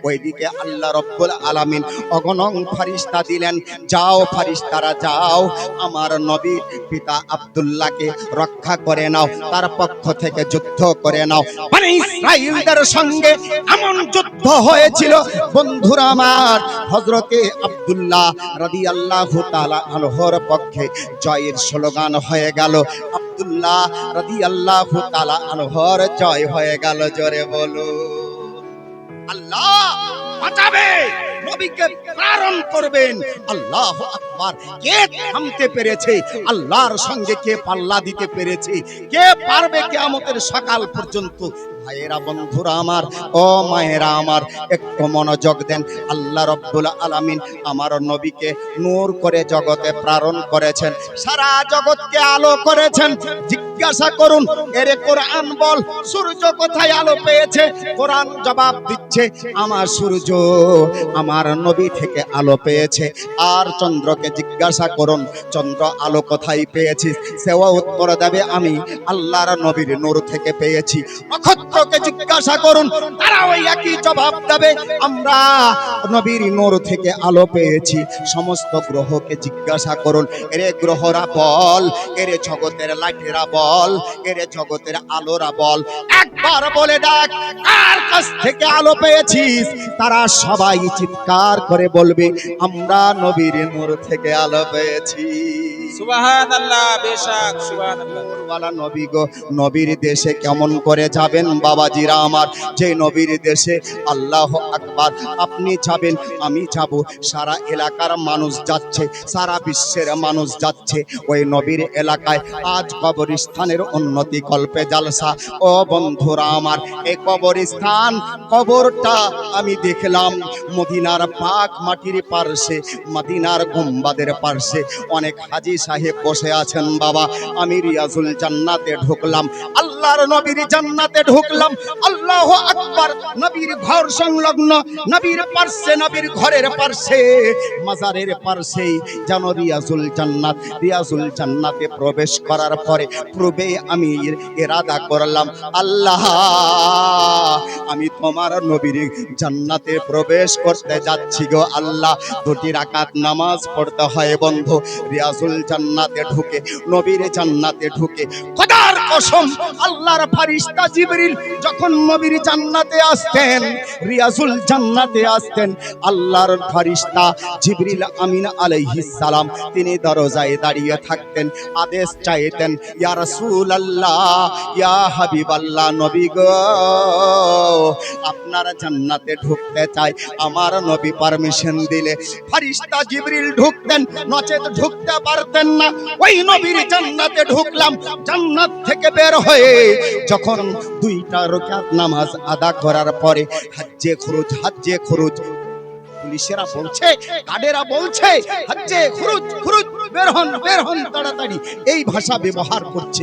ওইদিকে আল্লাহ রব্বুল আলামিন অগণং ফেরেশতা দিলেন, যাও ফেরেশতারা যাও, আমার নবীর পিতা আব্দুল্লাহকে রক্ষা করে নাও, তার পক্ষ থেকে যুদ্ধ করে নাও। বনি ইসরাঈলদের সঙ্গে এমন যুদ্ধ হয়েছিল বন্ধুরা আমার, হযরতে আব্দুল্লাহ রাদিয়াল্লাহু তাআলা আনহুর পক্ষে জয়ের স্লোগান হয়ে গেল। আব্দুল্লাহ রাদিয়াল্লাহু তাআলা আনহুর জয় হয়ে গেল। জোরে বলো আল্লাহ বাঁচাবে, নবীকে প্রেরণ করবেন। আল্লাহু আকবার। কে থামতে পেরেছে? আল্লাহর সঙ্গে কে পাল্লা দিতে পেরেছে? কে পারবে কিয়ামতের সকাল পর্যন্ত? ভাইয়েরা, বন্ধুরা আমার, ও মায়েরা আমার, একটু মনোযোগ দেন। আল্লাহ রব্বুল আলামিন আমার নবীকে নূর করে জগতে প্রেরণ করেছেন, সারা জগৎকে আলো করেছেন। জিজ্ঞাসা করুন, এরে কোরআন বল, সূর্য কোথায় আলো পেয়েছে? কোরআন জবাব দিচ্ছে, আমার সূর্য আমার নবী থেকে আলো পেয়েছে। আর চন্দ্রকে জিজ্ঞাসা করুন, চন্দ্র আলো কোথায় পেয়েছিস? সেও উত্তর দেবে, আমি আল্লাহর নবীর নূর থেকে পেয়েছি। নক্ষত্রকে জিজ্ঞাসা করুন, তারা ওই একই জবাব দেবে, আমরা নবীর নূর থেকে আলো পেয়েছি। সমস্ত গ্রহকে জিজ্ঞাসা করুন, এরে গ্রহরা বল, এরে জগতের লাইটেরা বল, এরে জগতের আলোরা বল, একবার বলে ডাক, কার কাছ থেকে আলো পেয়েছিস? তারা সবাই চিৎকার করে বলবে, আমরা নবীর নূর থেকে আলো পেয়েছি। সুবহানাল্লাহ, বেশক সুবহানাল্লাহ। নূরওয়ালা নবী গো, নবীর দেশে কেমন করে যাবেন বাবাজিরা আমার? যে নবীর দেশে, আল্লাহু আকবার, আপনি যাবেন, আমি যাব, সারা এলাকার মানুষ যাচ্ছে, সারা বিশ্বের মানুষ যাচ্ছে ওই নবীর এলাকায়। আজ কবরস্থানের উন্নতি কল্পে জালসা। ও বন্ধুরা আমার, এই কবরস্থান, কবরটা আমি দেখলাম মদিনার পাক মাটির পার্শ্বে, মদিনার গুম্বাদের পার্শ্বে অনেক হাজী সাহেব বসে আছেন। বাবা, আমি রিয়াজুল জান্নাতে ঢুকলাম, আল্লাহর নবীর জান্নাতে ঢুকলাম। আল্লাহু আকবার। নবীর ঘর সংলগ্ন, নবীর পার্শ্বে, নবীর ঘরের পার্শ্বে, মাজারের পার্শ্বেই যেন রিয়াজুল জান্নাত। রিয়াজুল জান্নাতে প্রবেশ করার পরে পূর্বে আমি ইরাদা করলাম, আল্লাহ, আমি তোমার নবীর জান্নাতে প্রবেশ করতে যাচ্ছি গো আল্লাহ। দুটি রাকাত নামাজ পড়তে হয় বন্ধু। রিয়াজুল জান্নাতে ঢুকে, নবীর জান্নাতে ঢুকে, খোদার কসম, আল্লাহর ফেরেশতা জিবরিল যখন নবীর জান্নাতে আসতেন, রিয়াজুল জান্নাতে আসতেন, আল্লাহর ফেরেশতা জিবরিল আমিন আলাইহিস সালাম তিনি দরজায় দাঁড়িয়ে থাকতেন, আদেশ চাইতেন, ইয়া রাসূলুল্লাহ, ইয়া হাবিবাল্লাহ, নবী গো, আপনার জান্নাতে ঢুকতে চাই। আমার নবী পারমিশন দিলে ফেরেশতা জিবরিল ঢুকতেন, নচেত ঢুকতে পারতেন না। ওই নবীর জান্নাতে ঢুকলাম। জান্নাত থেকে বের হয়ে যখন দুইটা রাকাত নামাজ আদা করার পরে হজ্জে খুরুজ, হজ্জে খুরুজ, পুলিশেরা বলছে, গার্ডেরা বলছে, হজ্জে খুরুজ, খুরুজ, বের হন, বের হন তাড়াতাড়ি, এই ভাষা ব্যবহার করছে।